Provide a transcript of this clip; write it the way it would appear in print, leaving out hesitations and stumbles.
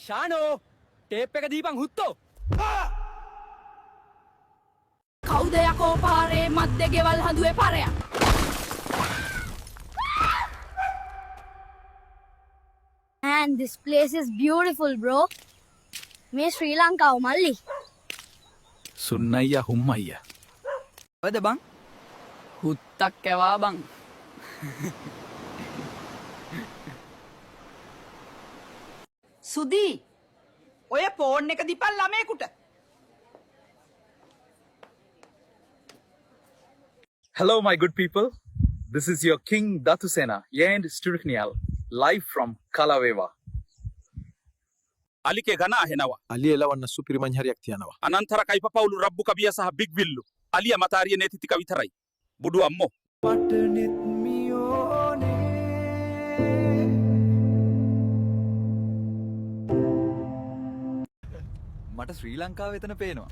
ෂානෝ tape එක දීපන් හුත්තෝ. කවුද යකෝ පාරේ මැද්දේ ගෙවල් හඳුවේ පාරයක්. And this place is beautiful, bro. මේ ශ්‍රී ලංකාව මල්ලි. සුන්නයියා හුම්මයියා. ඔයද බං? හුත්තක් කැවා බං. සුදී ඔය ෆෝන් එක දීපන් ළමයෙකුට. Hello, my good people. This is your King Datusena and Sturknial, live from Kalaweva. අලිකේ ගනා හෙනවා අලිය එලවන්න සුපිරිමං හරියක් තියනවා අනන්තර කයිපවුලු රබ්බු කබිය සහ බිග් විල්ලු අලිය මතාරිය නේතිතික විතරයි බුදු අම්මෝ මට ශ්‍රී ලංකාව එතන පේනවා.